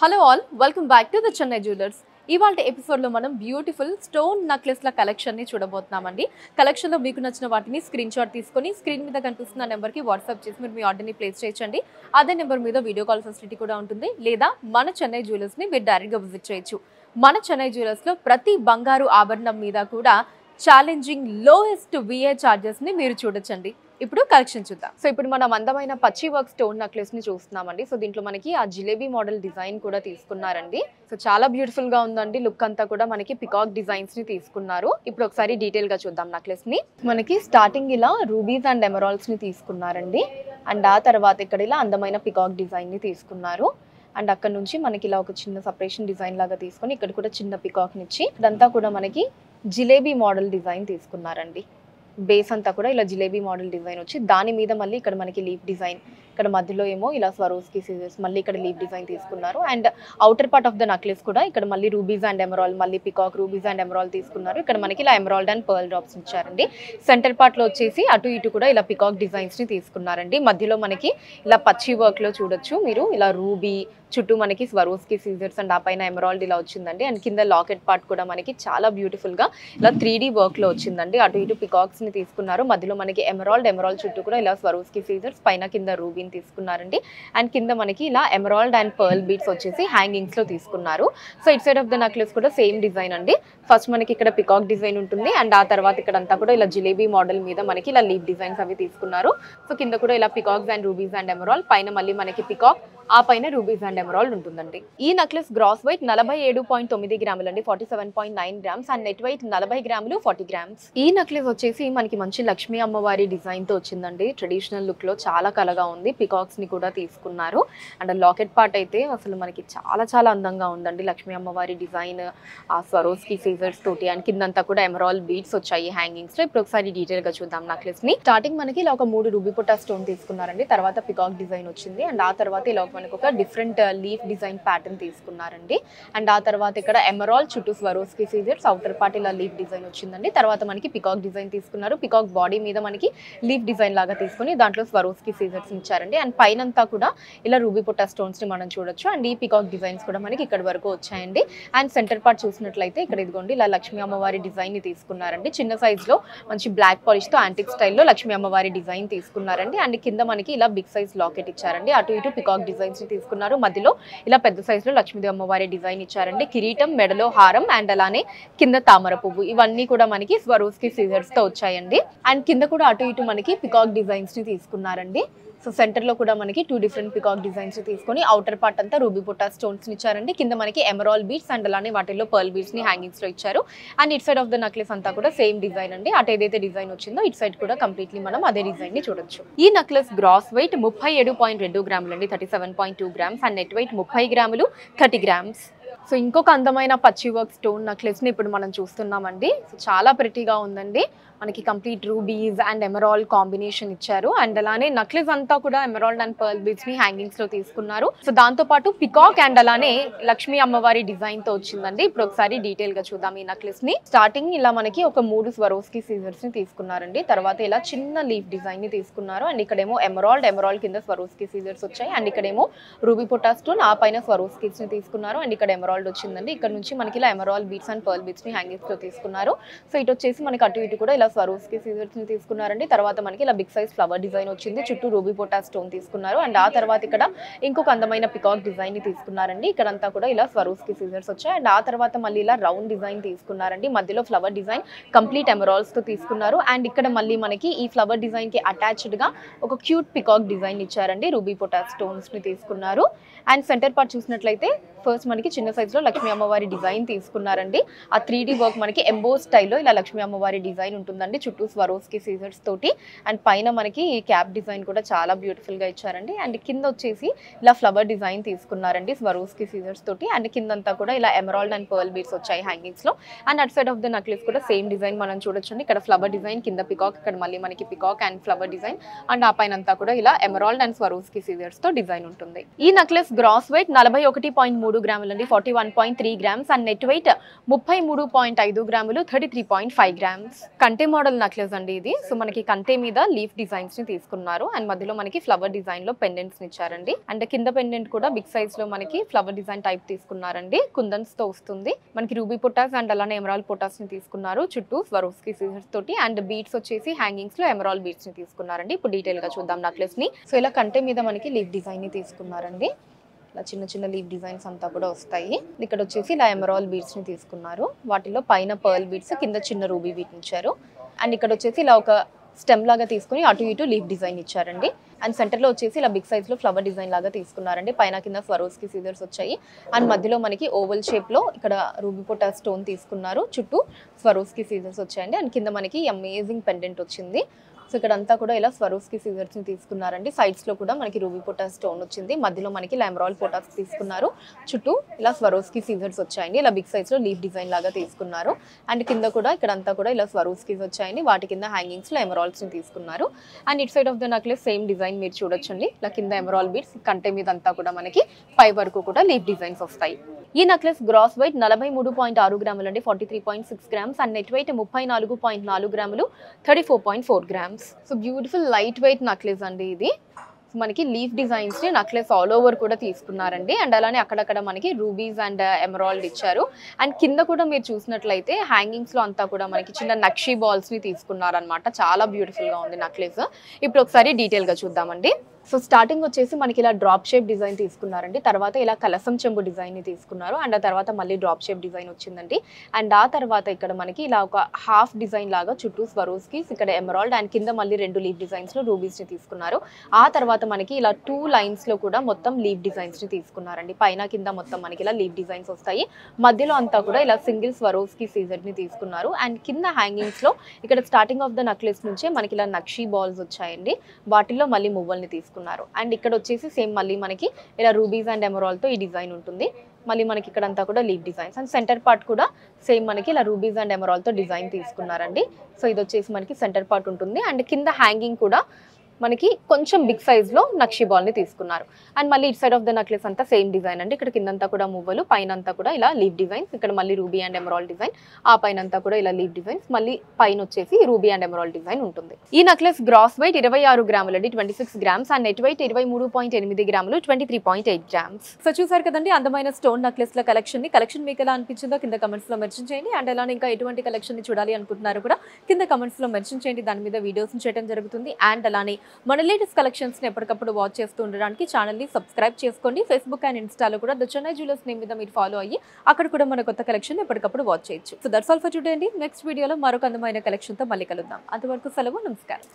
Hello all welcome back to the Chennai jewellers. ఇవాళ ఎపిసోడ్లో మనం బ్యూటిఫుల్ స్టోన్ నెక్లెస్ల కలెక్షన్ని చూడబోతున్నామండి. కలెక్షన్లో మీకు నచ్చిన వాటిని స్క్రీన్ షాట్ తీసుకొని స్క్రీన్ మీద కనిపిస్తున్న నెంబర్కి వాట్సాప్ చేసి మీరు మీ ఆర్డర్ని ప్లేస్ చేయొచ్చండి. అదే నెంబర్ మీద వీడియో కాల్ ఫెసిలిటీ కూడా ఉంటుంది. లేదా మన చెన్నై జ్యువెలర్స్ని మీరు డైరెక్ట్గా విజిట్ చేయొచ్చు. మన చెన్నై జ్యువెలర్స్లో ప్రతి బంగారు ఆభరణం మీద కూడా ఛాలెంజింగ్ లోయెస్ట్ విఏ ఛార్జెస్ని మీరు చూడొచ్చండి. ఇప్పుడు కలెక్షన్ చూద్దాం. సో ఇప్పుడు మనం అందమైన పచ్చి వర్క్ స్టోన్ నెక్లెస్ ని చూస్తున్నామండి. సో దీంట్లో మనకి ఆ జిలేబీ మోడల్ డిజైన్ కూడా తీసుకున్నారండి. సో చాలా బ్యూటిఫుల్ గా ఉందండి. లుక్ అంతా కూడా మనకి పికాక్ డిజైన్స్ ని తీసుకున్నారు. ఇప్పుడు ఒకసారి డీటెయిల్ గా చూద్దాం నెక్లెస్ ని. మనకి స్టార్టింగ్ ఇలా రూబీస్ అండ్ ఎమరాల్డ్స్ ని తీసుకున్నారండి. అండ్ ఆ తర్వాత ఇక్కడ ఇలా అందమైన పికాక్ డిజైన్ ని తీసుకున్నారు. అండ్ అక్కడ నుంచి మనకి ఇలా ఒక చిన్న సపరేషన్ డిజైన్ లాగా తీసుకొని ఇక్కడ కూడా చిన్న పికాక్ నిచ్చి ఇదంతా కూడా మనకి జిలేబీ మోడల్ డిజైన్ తీసుకున్నారండి. బేస్ అంతా కూడా ఇలా జిలేబీ మోడల్ డిజైన్ వచ్చి దాని మీద మళ్ళీ ఇక్కడ మనకి లీఫ్ డిజైన్, ఇక్కడ మధ్యలో ఏమో ఇలా స్వరోస్కి సీజర్స్, మళ్ళీ ఇక్కడ లీఫ్ డిజైన్ తీసుకున్నారు. And outer part of the necklace కూడా ఇక్కడ మళ్ళీ రూబీస్ అండ్ ఎమరాల్డ్, మళ్ళీ పికాక్ రూబీస్ అండ్ ఎమరాల్డ్ తీసుకున్నారు. ఇక్కడ మనకి ఇలా ఎమరాల్డ్ అండ్ పర్ల్ డ్రాప్స్ ఇచ్చారండి. సెంటర్ పార్ట్ లో వచ్చేసి అటు ఇటు కూడా ఇలా పికాక్ డిజైన్స్ ని తీసుకున్నారండి. మధ్యలో మనకి ఇలా పచ్చి వర్క్ లో చూడొచ్చు మీరు, ఇలా రూబీ చుట్టూ మనకి స్వరోస్కి సీజర్స్ అండ్ ఆ పైన ఎమరాల్డ్ ఇలా వచ్చిందండి. అండ్ కింద లాకెట్ పార్ట్ కూడా మనకి చాలా బ్యూటిఫుల్ గా ఇలా 3D వర్క్ లో వచ్చిందండి. అటు ఇటు పికాక్స్ ని తీసుకున్నారు. మధ్యలో మనకి ఎమరాల్డ్ చుట్టూ కూడా ఇలా స్వరోస్కి సీజర్స్, పైన కింద రూబీని తీసుకున్నారండి. అండ్ కింద మనకి ఇలా ఎమరాల్డ్ అండ్ పర్ల్ బీడ్స్ వచ్చేసి హ్యాంగింగ్స్ లో తీసుకున్నారు. So it side of the necklace కూడా సేమ్ డిజైన్ అండి. ఫస్ట్ మనకి ఇక్కడ పికాక్ డిజైన్ ఉంటుంది. అండ్ ఆ తర్వాత ఇక్కడ అంతా కూడా ఇలా జిలేబీ మోడల్ మీద మనకి ఇలా లీఫ్ డిజైన్స్ అవి తీసుకున్నారు. సో కింద కూడా ఇలా peacocks and rubies and emerald, పైన మళ్ళీ మనకి పికాక్, ఆ పైన రూబీస్ అండ్ ఎమరాల్డ్ ఉంటుందండి. ఈ నెక్లెస్ గ్రాస్ వెయిట్ 47.9 గ్రాములు అండి, 47.9 గ్రామ్స్. అండ్ నెట్ వెయిట్ 40 గ్రాములు, 40 గ్రామ్స్. ఈ నెక్లెస్ వచ్చేసి మనకి మంచి లక్ష్మీ అమ్మవారి డిజైన్ తో వచ్చిందండి. ట్రెడిషనల్ లుక్ లో చాలా కలగా ఉంది. పికాక్స్ ని కూడా తీసుకున్నారు. అండ్ లాకెట్ పార్ట్ అయితే అసలు మనకి చాలా చాలా అందంగా ఉందండి. లక్ష్మీ అమ్మవారి డిజైన్, ఆ స్వరోస్కి సీజర్స్ తోటి, అండ్ కిందంతా కూడా ఎమరాల్డ్ బీడ్స్ వచ్చాయి హ్యాంగింగ్స్ లో. ఇప్పుడు ఒకసారి డీటెయిల్ గా చూద్దాం నెక్లెస్ ని. స్టార్టింగ్ మనకి ఇలా ఒక 3 రూబీ పుట్టా స్టోన్ తీసుకున్నారండి. తర్వాత పికాక్ డిజైన్ వచ్చింది. అండ్ ఆ తర్వాత ఇలా మనకు ఒక డిఫరెంట్ లీఫ్ డిజైన్ ప్యాటర్న్ తీసుకున్నారండి. అండ్ ఆ తర్వాత ఇక్కడ ఎమరాల్డ్ చుట్టూ స్వరోస్కి సీజర్స్, అవుటర్ పార్ట్ ఇలా లీఫ్ డిజైన్ వచ్చిందండి. తర్వాత మనకి పికాక్ డిజైన్ తీసుకున్నారు. పికాక్ బాడీ మీద మనకి లీఫ్ డిజైన్ లాగా తీసుకుని దాంట్లో స్వరోస్కి సీజర్స్ ఇచ్చారండి. అండ్ పైనంతా కూడా ఇలా రూబీ పుట్టా స్టోన్స్ ని మనం చూడొచ్చు. అండ్ ఈ పికాక్ డిజైన్స్ కూడా మనకి ఇక్కడ వరకు వచ్చాయండి. అండ్ సెంటర్ పార్ట్ చూసినట్లయితే ఇక్కడ ఇదిగోండి ఇలా లక్ష్మీ అమ్మవారి డిజైన్ ని తీసుకున్నారండి. చిన్న సైజ్ లో మంచి బ్లాక్ పాలిష్ తో యాంటిక్ స్టైల్లో లక్ష్మీ అమ్మవారి డిజైన్ తీసుకున్నారండి. అండ్ కింద మనకి ఇలా బిగ్ సైజ్ లాకెట్ ఇచ్చారండి. అటు ఇటు పికాక్ డిజైన్స్ ని తీసుకున్నారు. మధ్యలో ఇలా పెద్ద సైజ్ లో లక్ష్మీదేవి అమ్మవారి డిజైన్ ఇచ్చారండి. కిరీటం, మెడలో హారం, అండ్ అలానే కింద తామర పువ్వు, ఇవన్నీ కూడా మనకి స్వరోస్కి సీజర్స్ తో వచ్చాయండి. అండ్ కింద కూడా అటు ఇటు మనకి పికాక్ డిజైన్స్ ని తీసుకున్నారండి. సో సెంటర్ లో కూడా మనకి 2 డిఫరెంట్ పికాక్ డిజైన్స్ తీసుకొని అవుటర్ పార్ట్ అంతా రూబీ పుట్టా స్టోన్స్ ఇచ్చారండి. కింద మనకి ఎమరాల్డ్ బీడ్స్ అండ్ అలానే వాటిల్లో పర్ల్ బీడ్స్ ని హ్యాంగింగ్స్ లో ఇచ్చారు. And it side of the necklace అంతా కూడా సేమ్ డిజైన్ అండి. అటు ఏదైతే డిజైన్ వచ్చిందో ఇట్ సైడ్ కూడా కంప్లీట్లీ మనం అదే డిజైన్ ని చూడొచ్చు. ఈ నెక్లెస్ గ్రాస్ వెయిట్ 37.2 గ్రాములు అండి, 37.2 గ్రామ్స్. అండ్ నెట్ వెయిట్ 30 గ్రాములు, 30 గ్రామ్స్. సో ఇంకొక అందమైన పచ్చి వర్క్ స్టోన్ నెక్లెస్ ని ఇప్పుడు మనం చూస్తున్నామండి. సో చాలా ప్రిటీగా ఉందండి. మనకి complete rubies and emerald combination ఇచ్చారు. అండ్ అలానే నెక్లెస్ అంతా కూడా ఎమరాల్డ్ అండ్ పర్ల్ బీడ్స్ ని హ్యాంగింగ్స్ లో తీసుకున్నారు. సో దాంతో పాటు పికాక్ అండ్ అలానే లక్ష్మీ అమ్మవారి డిజైన్ తో వచ్చిందండి. ఇప్పుడు ఒకసారి డీటెయిల్ గా చూద్దాం ఈ నెక్లెస్ ని. స్టార్టింగ్ ఇలా మనకి ఒక 3 స్వరోస్కి సీజర్స్ ని తీసుకున్నారండి. తర్వాత ఇలా చిన్న లీఫ్ డిజైన్ ని తీసుకున్నారు. అండ్ ఇక్కడేమో ఎమరాల్డ్ కింద స్వరోస్కి సీజర్స్ వచ్చాయి. అండ్ ఇక్కడేమో రూబీ పుట్టా స్టోన్, ఆ పైన స్వరోస్కి ని తీసుకున్నారు. అండ్ ఇక్కడ ఎమరాల్డ్ వచ్చిందండి. ఇక్కడ నుంచి మనకి ఇలా emerald beads and pearl beads ని హ్యాంగింగ్స్ లో తీసుకున్నారు. సో ఇటు వచ్చేసి మనకి అటు ఇటు కూడా ఇలా స్వరోస్కి సీజర్స్ ని తీసుకున్నారండి. తర్వాత మనకి ఇలా బిగ్ సైజ్ ఫ్లవర్ డిజైన్ వచ్చింది. చుట్టూ రూబీ పుట్టా స్టోన్ తీసుకున్నారు. అండ్ ఆ తర్వాత ఇక్కడ ఇంకొక అందమైన పికాక్ డిజైన్ ని తీసుకున్నారండి. ఇక్కడంతా కూడా ఇలా స్వరోస్కి సీజర్స్ వచ్చాయి. అండ్ ఆ తర్వాత మళ్ళీ ఇలా రౌండ్ డిజైన్ తీసుకున్నారండి. మధ్యలో ఫ్లవర్ డిజైన్ కంప్లీట్ ఎమరాల్డ్స్ తో తీసుకున్నారు. అండ్ ఇక్కడ మళ్ళీ మనకి ఈ ఫ్లవర్ డిజైన్ కి అటాచ్డ్ గా ఒక క్యూట్ పికాక్ డిజైన్ ఇచ్చారండి. రూబీ పుట్టా స్టోన్స్ ని తీసుకున్నారు. అండ్ సెంటర్ పార్ట్ చూసినట్లయితే ఫస్ట్ మనకి చిన్న సైజ్ లో లక్ష్మీ అమ్మవారి డిజైన్ తీసుకున్నారండి. ఆ 3D వర్క్ మనకి ఎంబోస్ స్టైల్లో ఇలా లక్ష్మీ అమ్మవారి డిజైన్ ఉంటుందండి. చుట్టూ స్వరోస్కి సీజర్స్ తోటి. అండ్ పైన మనకి ఈ క్యాప్ డిజైన్ కూడా చాలా బ్యూటిఫుల్ గా ఇచ్చారండి. అండ్ కింద వచ్చేసి ఇలా ఫ్లవర్ డిజైన్ తీసుకున్నారండి స్వరోస్కి సీజర్స్ తోటి. అండ్ కిందంతా కూడా ఇలా ఎమరాల్డ్ అండ్ పర్ల్ బీడ్స్ వచ్చాయి హ్యాంగింగ్స్ లో. And at side of the necklace కూడా సేమ్ డిజైన్ మనం చూడొచ్చండి. ఇక్కడ ఫ్లవర్ డిజైన్, కింద పికాక్, ఇక్కడ మళ్ళీ మనకి peacock and flower design. And ఆ పైన అంతా కూడా ఇలా ఎమరాల్డ్ అండ్ స్వరోస్కి సీజర్స్ తో డిజైన్ ఉంటుంది. ఈ నెక్లెస్ గ్రాస్ వెయిట్ 41.3 3 గ్రాములండి 41.3 గ్రామ్స్ అండ్ నెట్ వెయిట్ 33.5 గ్రాములు 33.5 గ్రామ్స్. కంటే మోడల్ నెక్లెస్ అండి ఇది. సో మనకి కంటే మీద లీఫ్ డిజైన్స్ ని తీసుకున్నారు అండ్ మధ్యలో మనకి ఫ్లవర్ డిజైన్ లో పెండెంట్స్ ని ఇచ్చారండి. అండ్ కింద పెండెంట్ కూడా బిగ్ సైజ్ లో మనకి ఫ్లవర్ డిజైన్ టైప్ తీసుకున్నారండి. కుందన్స్ తో వస్తుంది. మనకి రూబీ పొటాస్ అండ్ అలానే ఎమరాల్డ్ పొటాస్ ని తీసుకున్నారు. చుట్టూ స్వరోస్కి సీజర్స్ తోటి అండ్ బీడ్స్ వచ్చేసి హ్యాంగింగ్స్ లో ఎమరాల్డ్ బీడ్స్ ని తీసుకున్నారండి. ఇప్పుడు డీటెయిల్ గా చూద్దాం నెక్లెస్ ని. సో ఇలా కంటే మీద మనకి లీఫ్ డిజైన్ ని తీసుకున్నారండి. ఇలా చిన్న చిన్న లీఫ్ డిజైన్స్ అంతా కూడా వస్తాయి. ఇక్కడ వచ్చేసి ఇలా ఎమరాల్డ్ బీడ్స్ ని తీసుకున్నారు. వాటిలో పైన పర్ల్ బీడ్స్, కింద చిన్న రూబీ బీట్ ఇచ్చారు. అండ్ ఇక్కడ వచ్చేసి ఇలా ఒక స్టెమ్ లాగా తీసుకుని అటు ఇటు లీఫ్ డిజైన్ ఇచ్చారండి. అండ్ సెంటర్ లో వచ్చేసి ఇలా బిగ్ సైజ్ లో ఫ్లవర్ డిజైన్ లాగా తీసుకున్నారండి. పైన కింద స్వరోస్కి సీజర్స్ వచ్చాయి అండ్ మధ్యలో మనకి ఓవల్ షేప్ లో ఇక్కడ రూబీ పొటాస్ స్టోన్ తీసుకున్నారు. చుట్టూ స్వరోస్కి సీజర్స్ వచ్చాయండి. అండ్ కింద మనకి అమేజింగ్ పెండెంట్ వచ్చింది. సో ఇక్కడ అంతా కూడా ఇలా స్వరోస్కి సీజర్స్ ని తీసుకున్నారండి. సైడ్స్ లో కూడా మనకి రూబీ పొటాస్ స్టోన్ వచ్చింది. మధ్యలో మనకి ఎమరాల్డ్ పొటాస్ తీసుకున్నారు. చుట్టూ ఇలా స్వరోస్కి సీజర్స్ వచ్చాయండి. ఇలా బిగ్ సైజ్ లో లీఫ్ డిజైన్ లాగా తీసుకున్నారు. అండ్ కింద కూడా ఇక్కడ అంతా కూడా ఇలా స్వరోస్కిస్ వచ్చాయండి. వాటి కింద హ్యాంగింగ్స్ లో ఎమరాల్డ్స్ ని తీసుకున్నారు. And it side of the necklace same design మీరు చూడొచ్చండి. ఇలా కింద ఎమరాల్డ్ బీడ్స్, కంటే మీద అంతా కూడా మనకి పై వరకు కూడా లీఫ్ డిజైన్స్ వస్తాయి. ఈ నెక్లెస్ గ్రాస్ వెయిట్ 43.6 గ్రాములు అండి 43.6 గ్రామ్స్ అండ్ నెట్ వెయిట్ 34.4 గ్రాములు 34.4 grams. So beautiful light weight necklace అండి ఇది. మనకి లీఫ్ డిజైన్స్ ని నెక్లెస్ ఆల్ ఓవర్ కూడా తీసుకున్నారండి. అండ్ అలానే అక్కడక్కడ మనకి రూబీస్ అండ్ ఎమరాల్డ్ ఇచ్చారు. అండ్ కింద కూడా మీరు చూసినట్లయితే హ్యాంగింగ్స్ లో అంతా కూడా మనకి చిన్న నక్షీ బాల్స్ ని తీసుకున్నారనమాట. చాలా బ్యూటిఫుల్ గా ఉంది నెక్లెస్. ఇప్పుడు ఒకసారి డీటెయిల్ గా చూద్దామండి. సో స్టార్టింగ్ వచ్చేసి మనకి ఇలా డ్రాప్ షేప్ డిజైన్ తీసుకున్నారండి. తర్వాత ఇలా కలసం చెంబు డిజైన్ ని తీసుకున్నారు. అండ్ ఆ తర్వాత మళ్ళీ డ్రాప్ షేప్ డిజైన్ వచ్చిందండి. అండ్ ఆ తర్వాత ఇక్కడ మనకి ఇలా ఒక హాఫ్ డిజైన్ లాగా చుట్టూ స్వరోస్కి, ఇక్కడ ఎమరాల్డ్ అండ్ కింద మళ్ళీ 2 లీఫ్ డిజైన్స్ లో రూబీస్ ని తీసుకున్నారు. ఆ తర్వాత మనకి ఇలా 2 లైన్స్ లో కూడా మొత్తం లీఫ్ డిజైన్స్ ని తీసుకున్నారండి. పైన కింద మొత్తం మనకి ఇలా లీఫ్ డిజైన్స్ వస్తాయి. మధ్యలో అంతా కూడా ఇలా సింగిల్ స్వరోస్కి సీజర్ ని తీసుకున్నారు. అండ్ కింద హ్యాంగింగ్స్ లో ఇక్కడ స్టార్టింగ్ ఆఫ్ ద నెక్లెస్ నుంచే మనకి ఇలా నక్షీ బాల్స్ వచ్చాయండి. వాటిల్లో మళ్ళీ మువ్వల్ని తీసుకున్నారు. అండ్ ఇక్కడ వచ్చేసి సేమ్ మళ్ళీ మనకి ఇలా రూబీస్ అండ్ ఎమరాల్డ్ తో ఈ డిజైన్ ఉంటుంది. మళ్ళీ మనకి ఇక్కడ అంతా కూడా leaf designs and centre part కూడా సేమ్ మనకి ఇలా రూబీస్ అండ్ ఎమరాల్డ్ తో డిజైన్ తీసుకున్నారండి. సో ఇది వచ్చేసి మనకి సెంటర్ పార్ట్ ఉంటుంది. అండ్ కింద హ్యాంగింగ్ కూడా మనకి కొంచెం బిగ్ సైజ్ లో నక్షీ బాల్ ని తీసుకున్నారు. అండ్ మళ్ళీ it side of the necklace అంతా సేమ్ డిజైన్ అండి. ఇక్కడ కిందంతా కూడా మువ్వలు, పైన అంతా కూడా ఇలా లీఫ్ డిజైన్స్, ఇక్కడ మళ్ళీ రూబీ అండ్ ఎమరాల్డ్ డిజైన్, ఆ పైన అంతా కూడా ఇలా లీఫ్ డిజైన్స్, మళ్ళీ పైన వచ్చేసి రూబీ అండ్ ఎమరాల్డ్ డిజైన్ ఉంటుంది. ఈ నెక్లెస్ గ్రాస్ వెయిట్ 26 గ్రాములు అండి 26 గ్రామ్స్ అండ్ నెట్ వెయిట్ 23.8 గ్రాములు 23.8 గ్రామ్స్. సో చూసారు కదండి అందమైన స్టోన్ నెక్లెస్ ల కలెక్షన్ మీకు ఎలా అనిపించిందో కింద కమెంట్స్ లో మెన్షన్ చేయండి. అండ్ అలానే ఇంకా ఎటువంటి కలెక్షన్ ని చూడాలి అనుకుంటున్నారు కూడా కింద కమెంట్స్ లో మెన్షన్ చేయండి. దాని మీద వీడియోస్ చేయడం జరుగుతుంది. అండ్ అలానే మన లేటెస్ట్ కలెక్షన్స్ ని ఎప్పటికప్పుడు వాచ్ చేస్తూ ఉండడానికి ఛానల్ ని సబ్స్క్రైబ్ చేసుకోండి. ఫేస్బుక్ అండ్ ఇన్స్టాలో కూడా ద చెన్నై జ్యువెలర్స్ నేమ్ మీద మీరు ఫాలో అయ్యి అక్కడ కూడా మన కొత్త కలెక్షన్ ఎప్పటికప్పుడు వాచ్ చేయొచ్చు. So that's all for today అండి. నెక్స్ట్ వీడియోలో మరొక అందమైన కలెక్షన్ తో మళ్ళీ కలుద్దాం. అంతవరకు సెలవు, నమస్కారం.